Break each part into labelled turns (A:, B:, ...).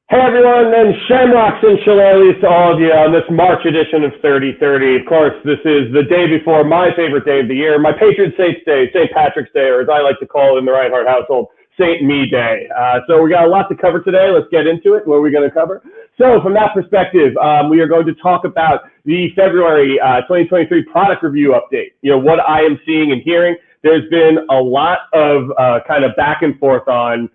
A: Hey everyone, and Shamrocks and shillelaghs to all of you on this March edition of 3030. Of course, this is the day before my favorite day of the year, my patron saint's day, St. Patrick's Day, or as I like to call it in the Reinhardt household, St. Me Day. So we got a lot to cover today. Let's get into it. What are we going to cover? So from that perspective, we are going to talk about the February 2023 product review update. You know, what I am seeing and hearing. There's been a lot of kind of back and forth on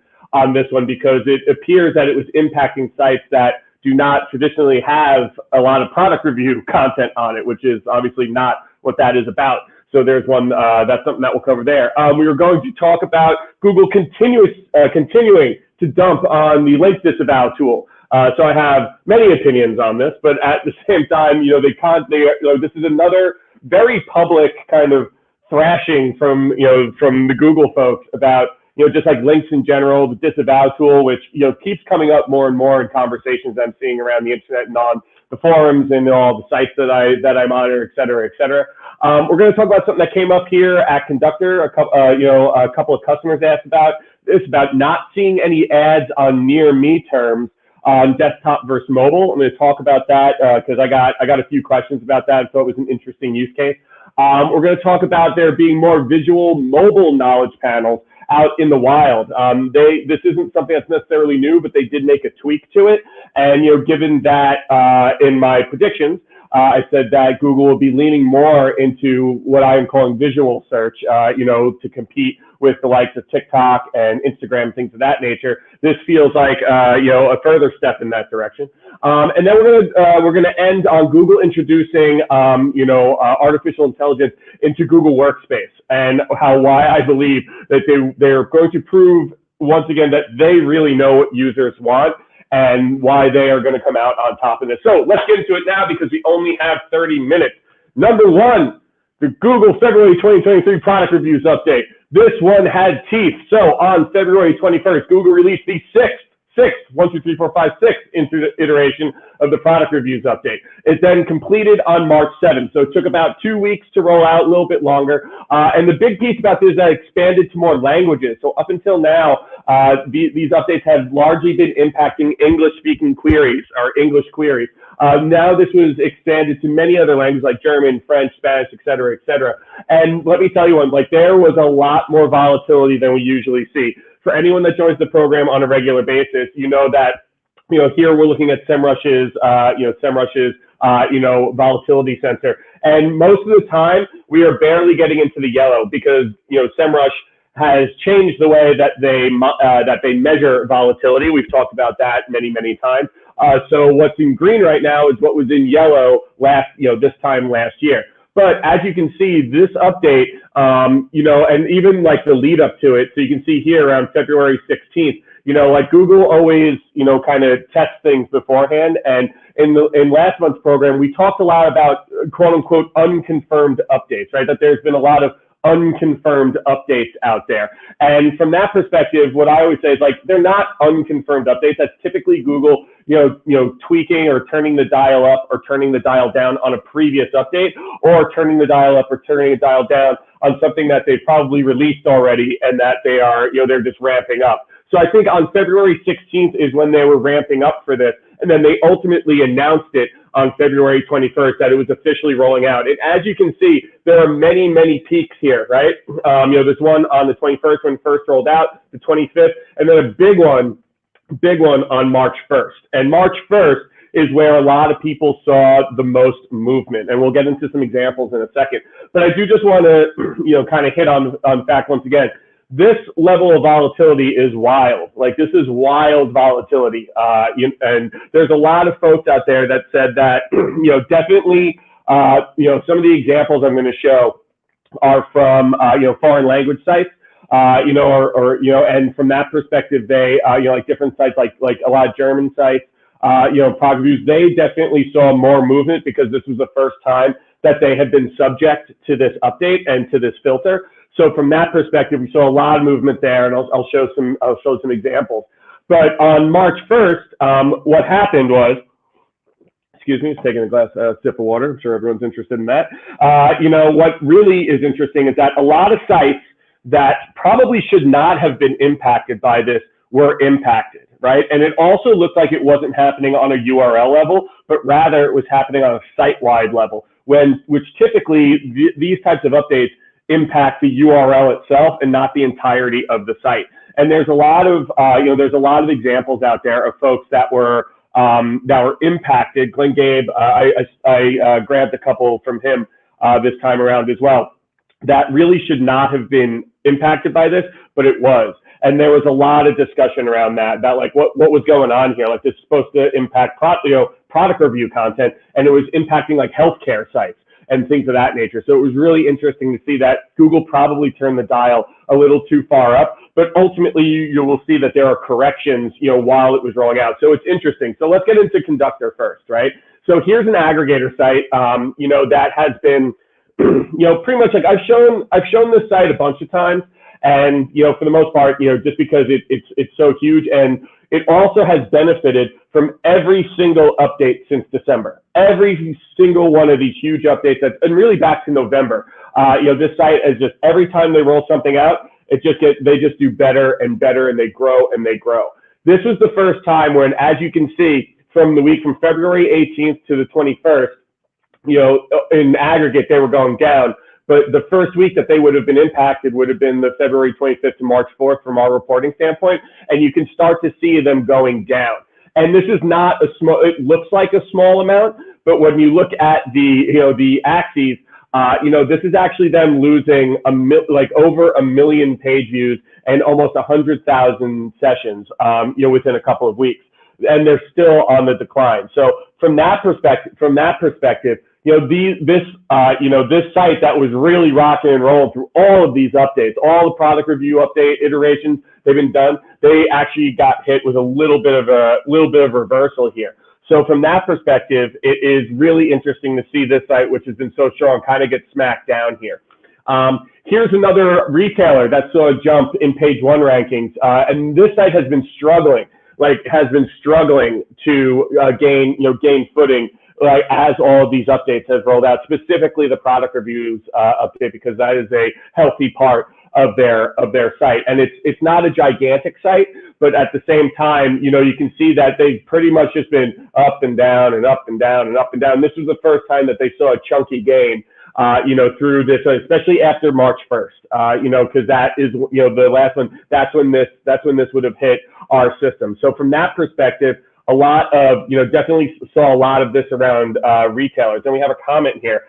A: this one because it appears that it was impacting sites that do not traditionally have a lot of product review content on it, which is obviously not what that is about. So there's one, that's something that we'll cover there. We are going to talk about Google continuing to dump on the link disavow tool. So I have many opinions on this, but at the same time, this is another very public kind of thrashing from the Google folks about, just like links in general, the disavow tool, which, keeps coming up more and more in conversations I'm seeing around the internet and on the forums and all the sites that I monitor, et cetera, et cetera. We're going to talk about something that came up here at Conductor. A couple of customers asked about this, about not seeing any ads on near me terms on desktop versus mobile. I'm going to talk about that because I got a few questions about that, so it was an interesting use case. We're going to talk about there being more visual mobile knowledge panels out in the wild. This isn't something that's necessarily new, but they did make a tweak to it. And, given that in my predictions, I said that Google will be leaning more into what I am calling visual search, to compete with the likes of TikTok and Instagram, things of that nature. This feels like, a further step in that direction. And then we're gonna end on Google introducing, artificial intelligence into Google Workspace, and why I believe that they're going to prove once again that they really know what users want and why they are going to come out on top of this. So let's get into it now because we only have 30 minutes. Number one, the Google February 2023 product reviews update. This one had teeth. So on February 21st, Google released the sixth iteration of the product reviews update. It then completed on March 7th. So it took about 2 weeks to roll out, a little bit longer. And the big piece about this is that it expanded to more languages. So up until now, these updates have largely been impacting English-speaking queries or English queries. Now this was expanded to many other languages like German, French, Spanish, et cetera, et cetera. And let me tell you one, there was a lot more volatility than we usually see. For anyone that joins the program on a regular basis, that, here we're looking at SEMrush's, volatility sensor. And most of the time, we are barely getting into the yellow because, SEMrush has changed the way that they measure volatility. We've talked about that many, many times. So what's in green right now is what was in yellow this time last year. But as you can see, this update, and even the lead up to it, so you can see here around February 16th, Google always, kind of tests things beforehand. And in last month's program, we talked a lot about quote unquote unconfirmed updates, right? That there's been a lot of unconfirmed updates out there. And from that perspective, what I always say is they're not unconfirmed updates. That's typically Google, tweaking or turning the dial up or turning the dial down on a previous update, or turning the dial up or turning the dial down on something that they probably released already and that they are, they're just ramping up. So I think on February 16th is when they were ramping up for this. And then they ultimately announced it on February 21st that it was officially rolling out. And as you can see, there are many, many peaks here, right? There's one on the 21st when it first rolled out, the 25th, and then a big one on March 1st. And March 1st is where a lot of people saw the most movement. And we'll get into some examples in a second. But I do just want to, kind of hit on fact once again. This level of volatility is wild. This is wild volatility. And there's a lot of folks out there that said that, definitely, some of the examples I'm going to show are from, foreign language sites, and from that perspective, they, different sites like a lot of German sites, product reviews, they definitely saw more movement because this was the first time that they had been subject to this update and to this filter. So from that perspective, we saw a lot of movement there, and I'll show some examples. But on March 1st, what happened was, excuse me, just taking a sip of water. I'm sure everyone's interested in that. What really is interesting is that a lot of sites that probably should not have been impacted by this were impacted, right? And it also looked like it wasn't happening on a URL level, but rather it was happening on a site-wide level, which typically these types of updates impact the URL itself and not the entirety of the site. And there's a lot of there's a lot of examples out there of folks that were impacted. Glenn Gabe, I grabbed a couple from him this time around as well, that really should not have been impacted by this, but it was. And there was a lot of discussion around that, about like what was going on here. Like, this is supposed to impact product review content, and it was impacting like healthcare sites and things of that nature. So it was really interesting to see that Google probably turned the dial a little too far up, but ultimately you will see that there are corrections, while it was rolling out. So it's interesting. So let's get into Conductor first, right? So here's an aggregator site, that has been, pretty much like I've shown this site a bunch of times, and for the most part, just because it's so huge, and it also has benefited from every single update since December. Every single one of these huge updates, and really back to November. This site is just, every time they roll something out, they just do better and better, and they grow and they grow. This was the first time when, as you can see, from the week from February 18th to the 21st, in aggregate, they were going down. But the first week that they would have been impacted would have been the February 25th to March 4th from our reporting standpoint. And you can start to see them going down. And this is not a small, it looks like a small amount, but when you look at the axes, this is actually them losing over 1 million page views and almost 100,000 sessions, within a couple of weeks. And they're still on the decline. So from that perspective, this site that was really rocking and rolling through all of these updates, all the product review update iterations they've been done, they actually got hit with a little bit of reversal here. So from that perspective, it is really interesting to see this site, which has been so strong, kind of get smacked down here. Here's another retailer that saw a jump in page 1 rankings, and this site has been struggling to gain footing, as all of these updates have rolled out, specifically the product reviews update, because that is a healthy part of their site. And it's not a gigantic site, but at the same time, you can see that they've pretty much just been up and down and up and down and up and down. This was the first time that they saw a chunky gain, through this, especially after March 1st, because that is, the last one, that's when this would have hit our system. So from that perspective, a lot of, definitely saw a lot of this around retailers. And we have a comment here,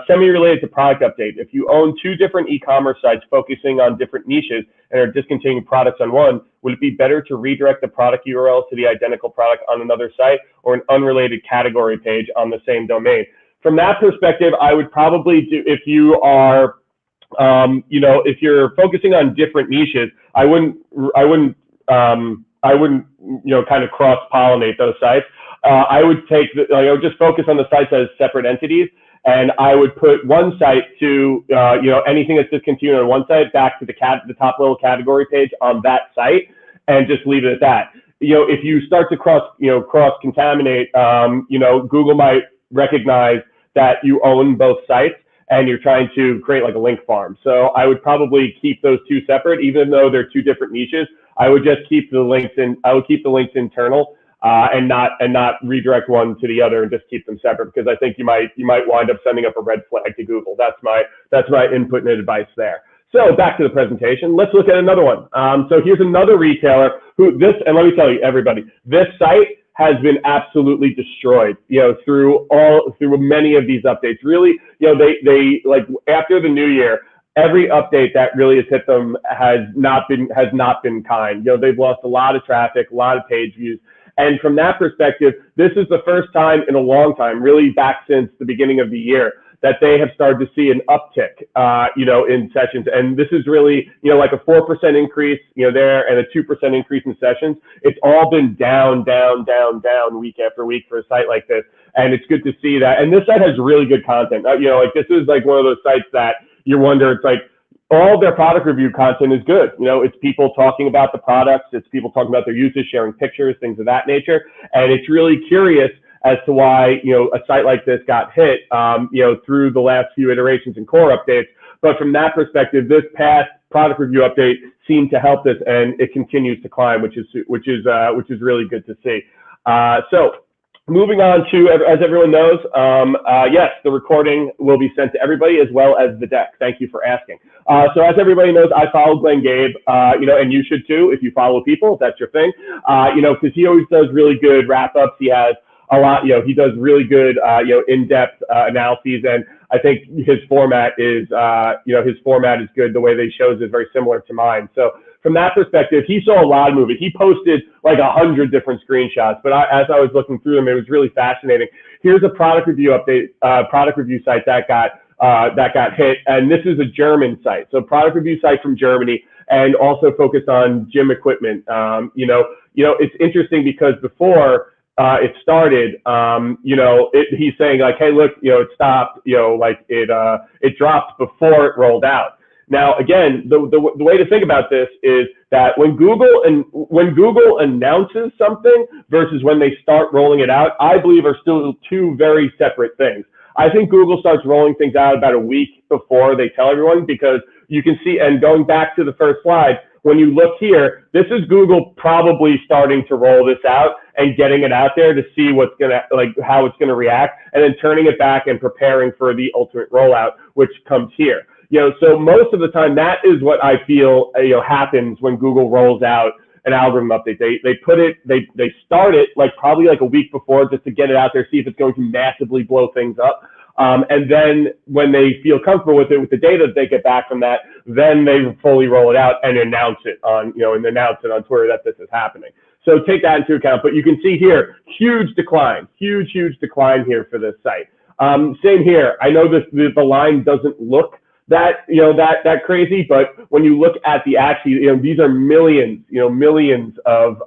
A: semi-related to product update. If you own 2 different e-commerce sites focusing on different niches and are discontinuing products on one, would it be better to redirect the product URL to the identical product on another site, or an unrelated category page on the same domain? From that perspective, I would probably do, if you are, if you're focusing on different niches, I wouldn't kind of cross-pollinate those sites. I would just focus on the sites as separate entities, and I would put one site to, anything that's discontinued on one site back to the top level category page on that site, and just leave it at that. If you start to cross-contaminate, Google might recognize that you own both sites and you're trying to create like a link farm. So I would probably keep those 2 separate, even though they're 2 different niches. I would just keep the links keep the links internal, and not redirect one to the other, and just keep them separate, because I think you might wind up sending up a red flag to Google. That's my input and advice there. So back to the presentation. Let's look at another one. So here's another retailer and let me tell you, everybody, this site has been absolutely destroyed, through many of these updates. Really, they like, after the new year, every update that really has hit them has not been kind. They've lost a lot of traffic, a lot of page views. And from that perspective, this is the first time in a long time, really back since the beginning of the year, that they have started to see an uptick, in sessions. And this is really, like a 4% increase, there, and a 2% increase in sessions. It's all been down week after week for a site like this. And it's good to see that. And this site has really good content. This is like one of those sites that you wonder, it's like, all their product review content is good. It's people talking about the products. It's people talking about their uses, sharing pictures, things of that nature. And it's really curious as to why, a site like this got hit, through the last few iterations and core updates. But from that perspective, this past product review update seemed to help this, and it continues to climb, which is really good to see. So moving on to, as everyone knows, yes, the recording will be sent to everybody as well as the deck. Thank you for asking. So as everybody knows, I follow Glenn Gabe, and you should too if you follow people, if that's your thing, because he always does really good wrap-ups. He has a lot, he does really good, in-depth analyses, and I think his format is, good. The way that he shows is very similar to mine. So from that perspective, he saw a lot of movement. He posted like 100 different screenshots, but as I was looking through them, it was really fascinating. Here's a product review update, product review site that got hit, and this is a German site. So product review site from Germany, and also focused on gym equipment. It's interesting because before it started, he's saying like, hey, look, it stopped, it dropped before it rolled out. Now, again, the way to think about this is that when Google announces something versus when they start rolling it out, I believe are still two very separate things. I think Google starts rolling things out about a week before they tell everyone, because you can see, and going back to the first slide, when you look here, this is Google probably starting to roll this out and getting it out there to see how it's gonna react, and then turning it back and preparing for the ultimate rollout, which comes here. So most of the time, that is what I feel happens when Google rolls out an algorithm update. They start it probably a week before, just to get it out there, see if it's going to massively blow things up. And then when they feel comfortable with it, with the data that they get back from that, then they fully roll it out and announce it on Twitter that this is happening. So take that into account. But you can see here, huge decline here for this site. Same here. I know the line doesn't look that crazy, but when you look at the these are millions of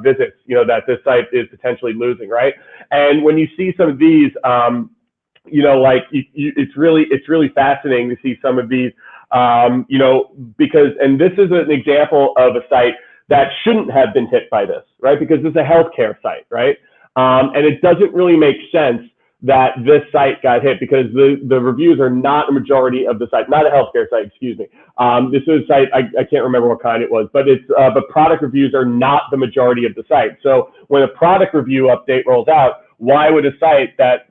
A: visits that this site is potentially losing, right? And when you see some of these, it's really fascinating to see some of these, because, and this is an example of a site that shouldn't have been hit by this, right? Because this is a healthcare site, right? And it doesn't really make sense that this site got hit, because the reviews are not a majority of the site, not a healthcare site, excuse me. This is a site, I can't remember what kind it was, but but product reviews are not the majority of the site. So when a product review update rolls out, why would a site that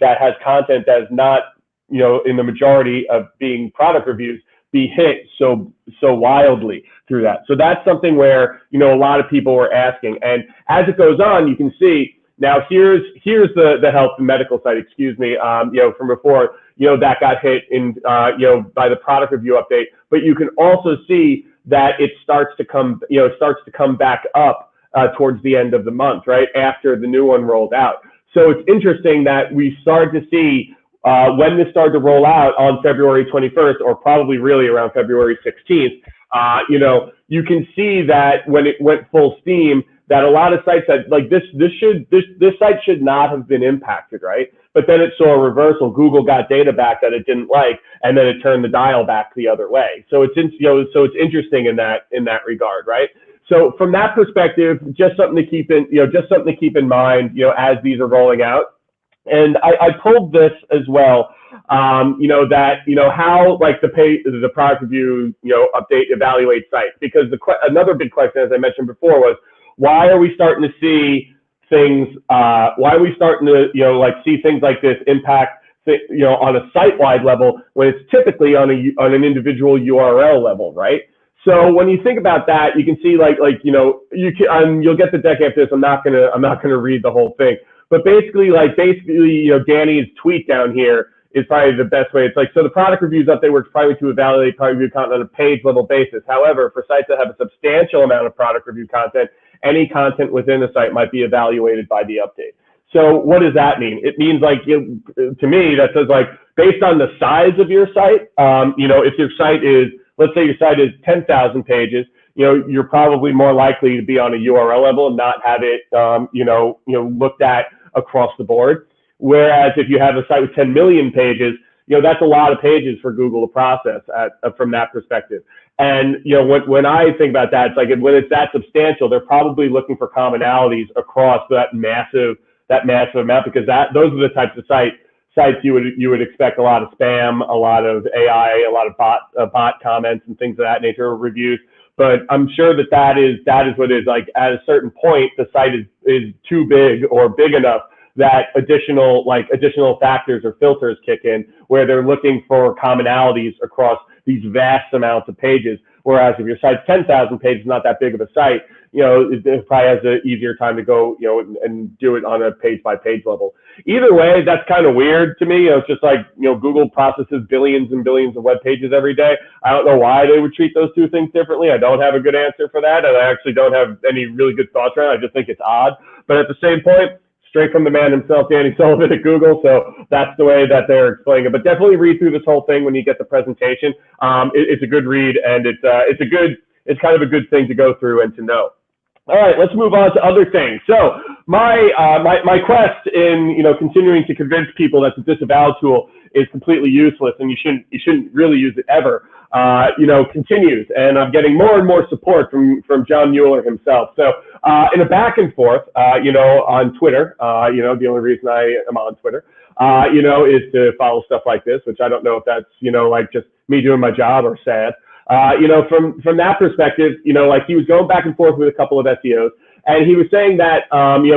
A: has content that is not, in the majority of being product reviews be hit so wildly through that? So that's something where, a lot of people were asking. And as it goes on, you can see, now here's the health and medical site, excuse me, from before, that got hit in, by the product review update. But you can also see that it starts to come back up towards the end of the month, right, after the new one rolled out. So it's interesting that we started to see when this started to roll out on February 21st, or probably really around February 16th, you can see that when it went full steam, that a lot of sites that this site should not have been impacted, right? But then it saw a reversal. Google got data back that it didn't like, and then it turned the dial back the other way. So it's interesting in that regard, right? So from that perspective, just something to keep in mind, as these are rolling out. And I pulled this as well, how the product review update evaluate sites, because another big question, as I mentioned before, was, why are we starting to see things? Why are we starting to see things like this impact on a site-wide level when it's typically on an individual URL level, right? So when you think about that, you can see you'll get the deck after this. I'm not gonna read the whole thing, but basically Danny's tweet down here is probably the best way. It's so the product reviews update works primarily to evaluate product review content on a page level basis. However, for sites that have a substantial amount of product review content, any content within the site might be evaluated by the update. So what does that mean? It means to me, that says based on the size of your site, if your site is, let's say your site is 10,000 pages, you're probably more likely to be on a URL level and not have it, looked at across the board. Whereas if you have a site with 10 million pages, that's a lot of pages for Google to process from that perspective. And when I think about that, it's when it's that substantial, they're probably looking for commonalities across that massive amount, because those are the types of sites, you would expect a lot of spam, a lot of AI, a lot of bot comments and things of that nature, or reviews. But I'm sure that is what it is. Like at a certain point, the site is too big or big enough that additional factors or filters kick in, where they're looking for commonalities across these vast amounts of pages. Whereas if your site's 10,000 pages, not that big of a site, it probably has an easier time to go, and do it on a page by page level. Either way, that's kind of weird to me. It's just like, Google processes billions and billions of web pages every day. I don't know why they would treat those two things differently. I don't have a good answer for that, and I actually don't have any really good thoughts around it. I just think it's odd. But at the same point, straight from the man himself, Danny Sullivan at Google. So that's the way that they're explaining it. But definitely read through this whole thing when you get the presentation. It's a good read, and it's kind of a good thing to go through and to know. All right, let's move on to other things. So my quest in continuing to convince people that the disavow tool is completely useless and you shouldn't really use it ever, continues, and I'm getting more and more support from John Mueller himself. So in a back and forth, on Twitter, the only reason I am on Twitter, is to follow stuff like this, which I don't know if that's like just me doing my job or sad. From that perspective, like he was going back and forth with a couple of SEOs, and he was saying that,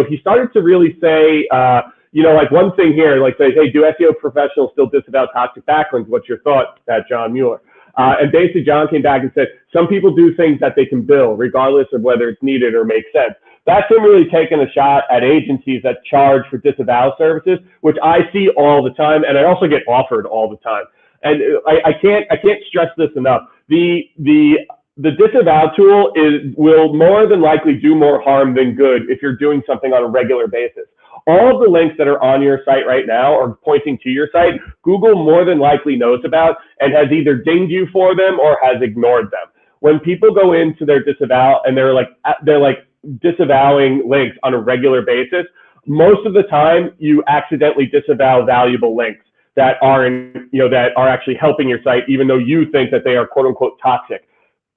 A: he started to really say, like one thing here, like say, hey, do SEO professionals still disavow toxic backlinks? What's your thought, at John Mueller? And basically John came back and said, some people do things that they can bill, regardless of whether it's needed or makes sense. That's him really taking a shot at agencies that charge for disavow services, which I see all the time, and I also get offered all the time. And I can't stress this enough. The disavow tool will more than likely do more harm than good if you're doing something on a regular basis. All of the links that are on your site right now or pointing to your site, Google more than likely knows about and has either dinged you for them or has ignored them. When people go into their disavow and they're like disavowing links on a regular basis, most of the time you accidentally disavow valuable links that are actually helping your site, even though you think that they are quote unquote toxic.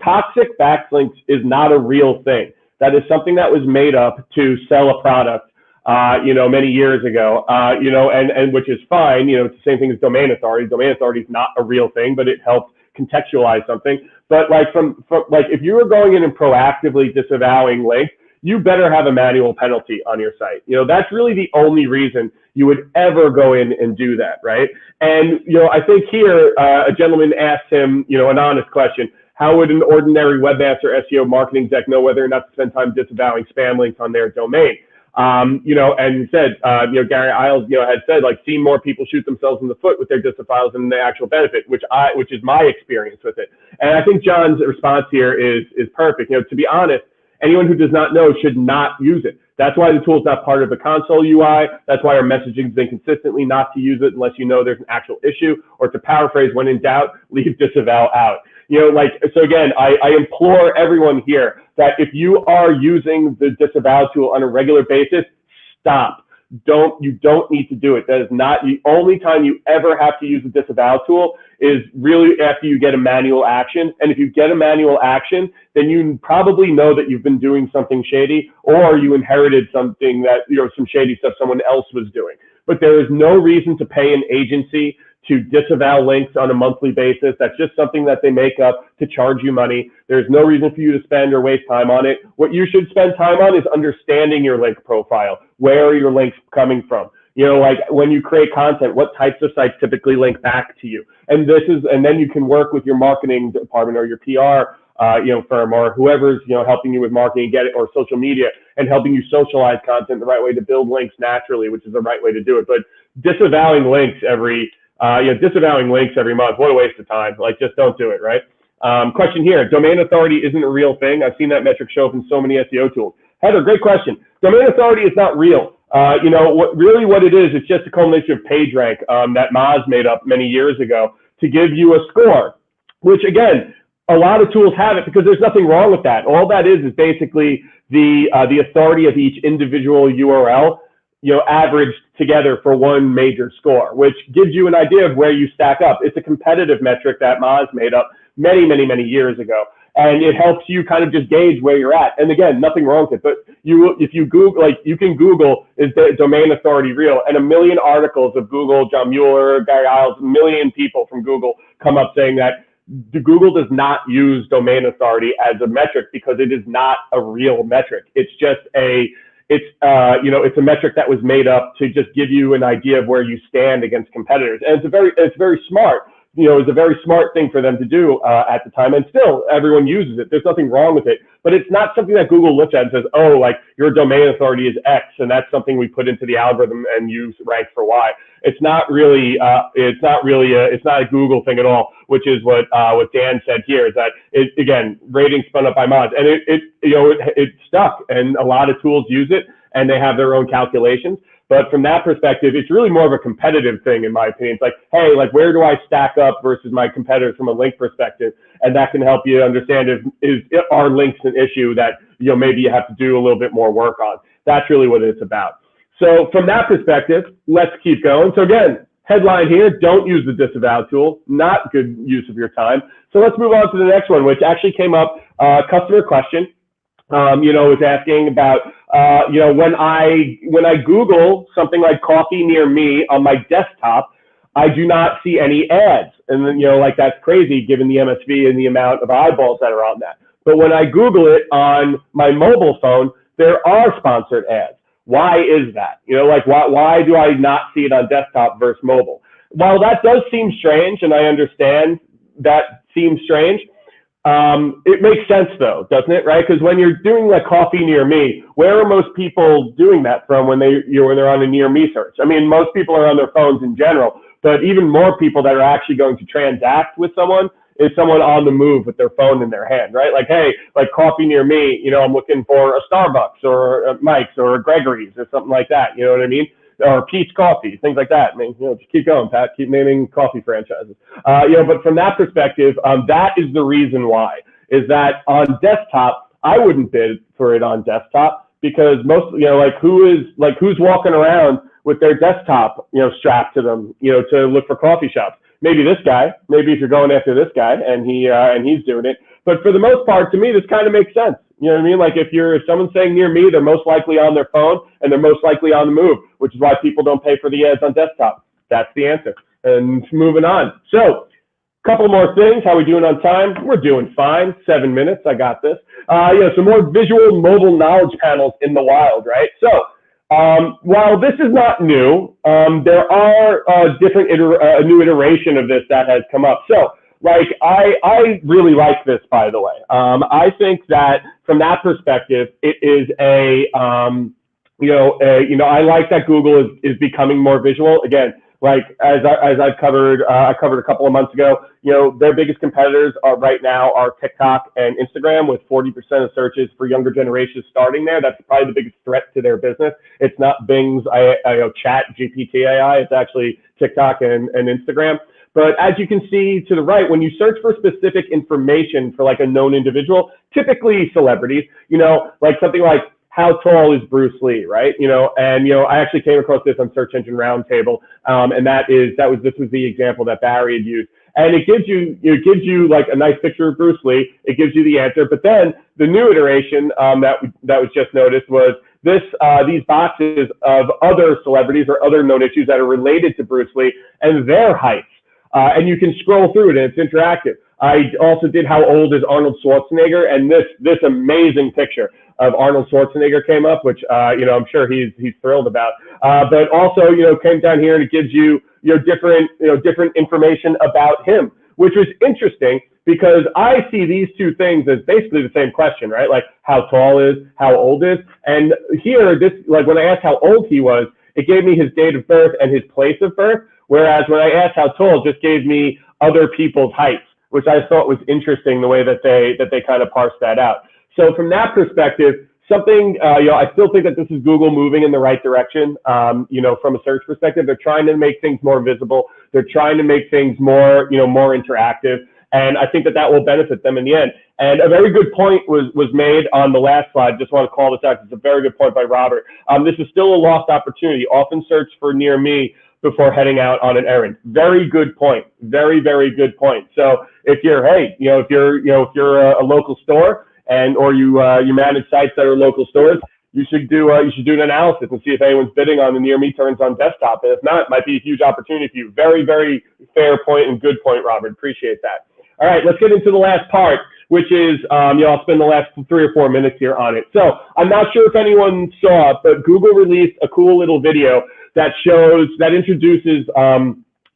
A: Toxic backlinks is not a real thing. That is something that was made up to sell a product, many years ago, and which is fine. It's the same thing as domain authority. Domain authority is not a real thing, but it helps contextualize something. But like if you were going in and proactively disavowing links, you better have a manual penalty on your site. That's really the only reason you would ever go in and do that, right? And, I think here, a gentleman asked him, an honest question. How would an ordinary webmaster SEO marketing exec know whether or not to spend time disavowing spam links on their domain? And he said, Gary Iles, had said, like, seen more people shoot themselves in the foot with their disavows than the actual benefit, which is my experience with it. And I think John's response here is perfect. To be honest, anyone who does not know should not use it. That's why the tool is not part of the console UI. That's why our messaging has been consistently not to use it unless you know there's an actual issue, or to paraphrase, when in doubt, leave disavow out. So again, I implore everyone here that if you are using the disavow tool on a regular basis, stop. You don't need to do it. That is not the only time you ever have to use the disavow tool, is really after you get a manual action. And if you get a manual action, then you probably know that you've been doing something shady, or you inherited something that, some shady stuff someone else was doing. But there is no reason to pay an agency to disavow links on a monthly basis. That's just something that they make up to charge you money. There's no reason for you to spend or waste time on it. What you should spend time on is understanding your link profile. Where are your links coming from? Like when you create content, what types of sites typically link back to you? And then you can work with your marketing department or your PR firm, or whoever's, helping you with marketing, get it, or social media, and helping you socialize content the right way to build links naturally, which is the right way to do it. But disavowing links every month, what a waste of time. Like, just don't do it, right? Question here, domain authority isn't a real thing. I've seen that metric show up in so many SEO tools. Heather, great question. Domain authority is not real. What it is, it's just a culmination of PageRank that Moz made up many years ago to give you a score, which again, a lot of tools have it because there's nothing wrong with that. All that is basically the authority of each individual URL, averaged together for one major score, which gives you an idea of where you stack up. It's a competitive metric that Moz made up many, many, many years ago. And it helps you kind of just gauge where you're at. And again, nothing wrong with it. But, if you Google, like you can Google, is the domain authority real? And a million articles of Google, John Mueller, Gary Iles, a million people from Google come up saying that Google does not use domain authority as a metric because it is not a real metric. It's just it's a metric that was made up to just give you an idea of where you stand against competitors. And it's very smart. It's a very smart thing for them to do at the time, and still everyone uses it. There's nothing wrong with it, but it's not something that Google looks at and says, oh, like your domain authority is X, and that's something we put into the algorithm and use rank for Y. It's not really it's not a Google thing at all, which is what Dan said here, is that again, ratings spun up by mods, and it stuck, and a lot of tools use it, and they have their own calculations. But from that perspective, it's really more of a competitive thing, in my opinion. It's like, hey, like where do I stack up versus my competitors from a link perspective? And that can help you understand are links an issue that maybe you have to do a little bit more work on. That's really what it's about. So from that perspective, let's keep going. So again, headline here, don't use the disavow tool, not good use of your time. So let's move on to the next one, which actually came up, customer question. Was asking about, when I Google something like coffee near me on my desktop, I do not see any ads. And then, like that's crazy given the MSV and the amount of eyeballs that are on that. But when I Google it on my mobile phone, there are sponsored ads. Why is that? Why do I not see it on desktop versus mobile? While that does seem strange, and I understand that seems strange, it makes sense though, doesn't it? Right? Because when you're doing like coffee near me, where are most people doing that from when they're on a near me search? I mean, most people are on their phones in general, but even more people that are actually going to transact with someone is someone on the move with their phone in their hand, right? Like, hey, like coffee near me, I'm looking for a Starbucks or a Mike's or a Gregory's or something like that. You know what I mean? Or Pete's Coffee, things like that. I mean, just keep going, Pat. Keep naming coffee franchises. But from that perspective, that is the reason why. Is that on desktop, I wouldn't bid for it on desktop because most, who's walking around with their desktop, strapped to them, to look for coffee shops. Maybe this guy. Maybe if you're going after this guy and he's doing it. But for the most part, to me, this kind of makes sense. You know what I mean? Like if someone's saying near me, they're most likely on their phone and they're most likely on the move, which is why people don't pay for the ads on desktop. That's the answer. And moving on. So a couple more things. How are we doing on time? We're doing fine. 7 minutes. I got this. Some more visual mobile knowledge panels in the wild, right? So while this is not new, there are a new iteration of this that has come up. So like I really like this, by the way. I think that from that perspective, it is I like that Google is becoming more visual. Again, like as I've covered, I covered a couple of months ago, their biggest competitors are TikTok and Instagram, with 40% of searches for younger generations starting there. That's probably the biggest threat to their business. It's not Bing's chat GPT AI. It's actually TikTok and Instagram. But as you can see to the right, when you search for specific information for like a known individual, typically celebrities, like something like how tall is Bruce Lee, right? I actually came across this on Search Engine Roundtable, and this was the example that Barry had used. And it gives you like a nice picture of Bruce Lee. It gives you the answer. But then the new iteration that was just noticed was these boxes of other celebrities or other known issues that are related to Bruce Lee and their heights. And you can scroll through it, and it's interactive. I also did how old is Arnold Schwarzenegger, and this amazing picture of Arnold Schwarzenegger came up, which I'm sure he's thrilled about. But also came down here and it gives you different information about him, which was interesting because I see these two things as basically the same question, right? Like how tall is, how old is, and here when I asked how old he was, it gave me his date of birth and his place of birth. Whereas when I asked how tall, it just gave me other people's heights, which I thought was interesting the way that they kind of parsed that out. So from that perspective, something, I still think that this is Google moving in the right direction. From a search perspective, they're trying to make things more visible. They're trying to make things more, more interactive. And I think that will benefit them in the end. And a very good point was made on the last slide. Just want to call this out. It's a very good point by Robert. This is still a lost opportunity. Often search for near me before heading out on an errand. Very good point. Very, very good point. So if you're a local store or you manage sites that are local stores, you should do an analysis and see if anyone's bidding on the near me turns on desktop. And if not, it might be a huge opportunity for you. Very, very fair point and good point, Robert. Appreciate that. All right, let's get into the last part, which is, I'll spend the last 3 or 4 minutes here on it. So I'm not sure if anyone saw it, but Google released a cool little video that introduces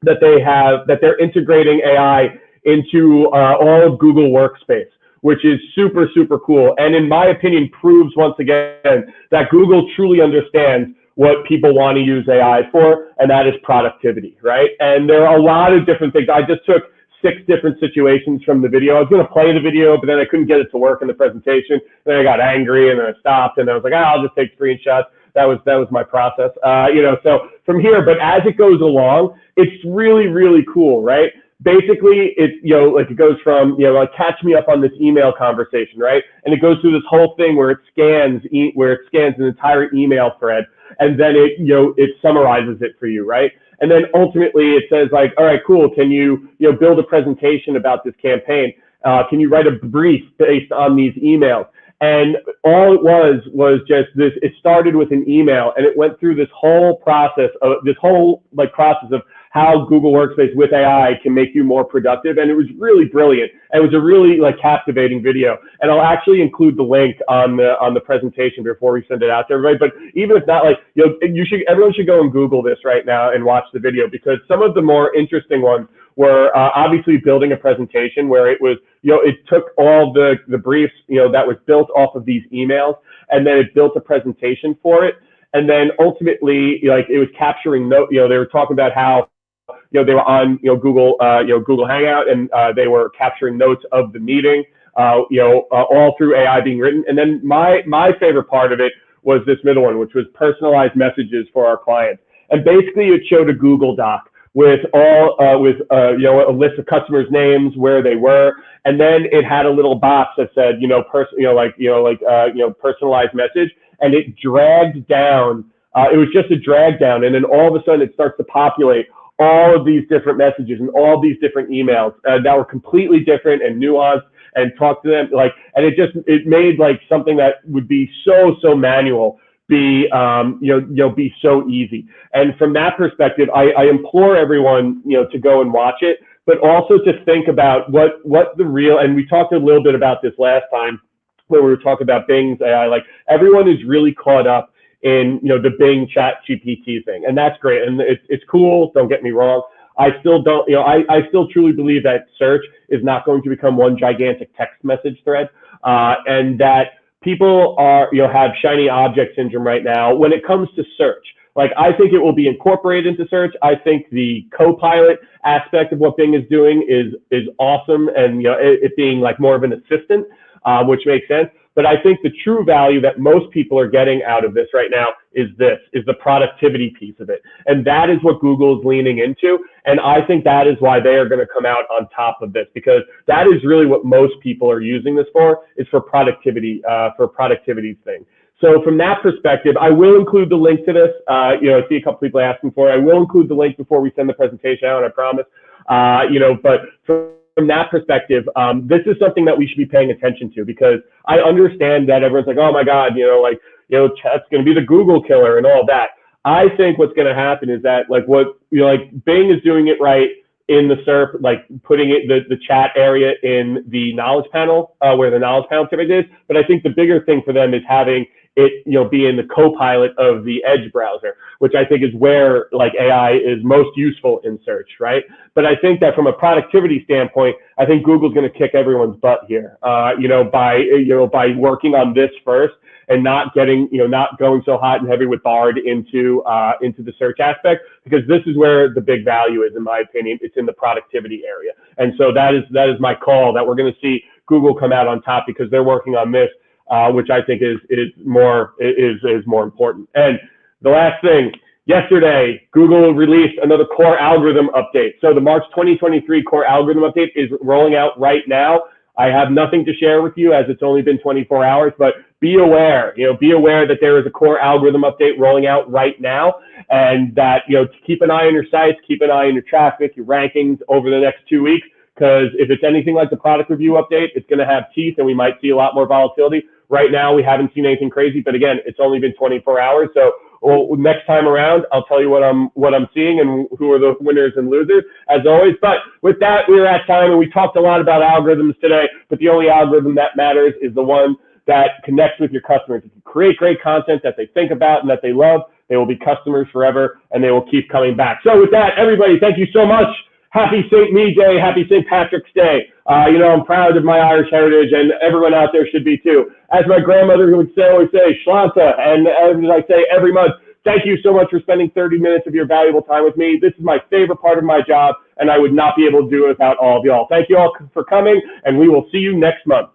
A: that they're integrating AI into all of Google Workspace, which is super, super cool. And in my opinion, proves once again that Google truly understands what people want to use AI for, and that is productivity, right? And there are a lot of different things. I just took 6 different situations from the video. I was going to play the video, but then I couldn't get it to work in the presentation. Then I got angry and then I stopped and I was like, I'll just take screenshots. That was my process, so from here, but as it goes along, it's really, really cool, right? Basically, it goes from, catch me up on this email conversation, right? And it goes through this whole thing where it scans an entire email thread, and then it summarizes it for you, right? And then ultimately it says like, all right, cool. Can you, build a presentation about this campaign? Can you write a brief based on these emails? And all it was just this. It started with an email, and it went through this whole process of how Google Workspace with AI can make you more productive. And it was really brilliant. It was a really captivating video. And I'll actually include the link on the presentation before we send it out to everybody. But even if not, everyone should go and Google this right now and watch the video, because some of the more interesting ones were obviously building a presentation where it was, it took all the briefs, that was built off of these emails, and then it built a presentation for it. And then ultimately, it was capturing note, they were talking about how, they were on, Google Hangout, and they were capturing notes of the meeting, all through AI being written. And then my favorite part of it was this middle one, which was personalized messages for our clients. And basically it showed a Google Doc with a list of customers' names, where they were, and then it had a little box that said, personalized message, and it dragged down. It was just a drag down, and then all of a sudden it starts to populate all of these different messages and all these different emails that were completely different and nuanced, and talk to them and it made something that would be so manual be be so easy. And from that perspective, I implore everyone to go and watch it, but also to think about what the real, and we talked a little bit about this last time when we were talking about Bing's AI. Everyone is really caught up in the Bing Chat GPT thing, and that's great, and it's cool. Don't get me wrong. I still don't, I still truly believe that search is not going to become one gigantic text message thread, and that people have shiny object syndrome right now when it comes to search. I think it will be incorporated into search. I think the co-pilot aspect of what Bing is doing is awesome, and it being more of an assistant, which makes sense. But I think the true value that most people are getting out of this right now is the productivity piece of it. And that is what Google is leaning into. And I think that is why they are going to come out on top of this, because that is really what most people are using this for, is for productivity thing. So from that perspective, I will include the link to this. I see a couple people asking for it. I will include the link before we send the presentation out, I promise. But from that perspective, this is something that we should be paying attention to, because I understand that everyone's like, oh my God, chat's going to be the Google killer and all that. I think what's going to happen is that Bing is doing it right in the SERP, putting it the chat area in the knowledge panel, where the knowledge panel typically is. But I think the bigger thing for them is having it, be in the co-pilot of the Edge browser, which I think is where AI is most useful in search, right? But I think that from a productivity standpoint, I think Google's going to kick everyone's butt here, by working on this first, and not going so hot and heavy with Bard into the search aspect, because this is where the big value is, in my opinion. It's in the productivity area. And so that is my call, that we're going to see Google come out on top, because they're working on this, which I think is more important. And the last thing, yesterday, Google released another core algorithm update. So the March 2023 core algorithm update is rolling out right now. I have nothing to share with you, as it's only been 24 hours, but be aware that there is a core algorithm update rolling out right now, and that, keep an eye on your sites, keep an eye on your traffic, your rankings over the next 2 weeks, because if it's anything like the product review update, it's going to have teeth, and we might see a lot more volatility. Right now, we haven't seen anything crazy, but again, it's only been 24 hours. So next time around, I'll tell you what I'm seeing and who are the winners and losers, as always. But with that, we're at time, and we talked a lot about algorithms today, but the only algorithm that matters is the one that connects with your customers. If you create great content that they think about and that they love, they will be customers forever, and they will keep coming back. So with that, everybody, thank you so much. Happy St. Me Day. Happy St. Patrick's Day. I'm proud of my Irish heritage, and everyone out there should be too. As my grandmother would always say, Shlanta, and as I say every month, thank you so much for spending 30 minutes of your valuable time with me. This is my favorite part of my job, and I would not be able to do it without all of y'all. Thank you all for coming, and we will see you next month.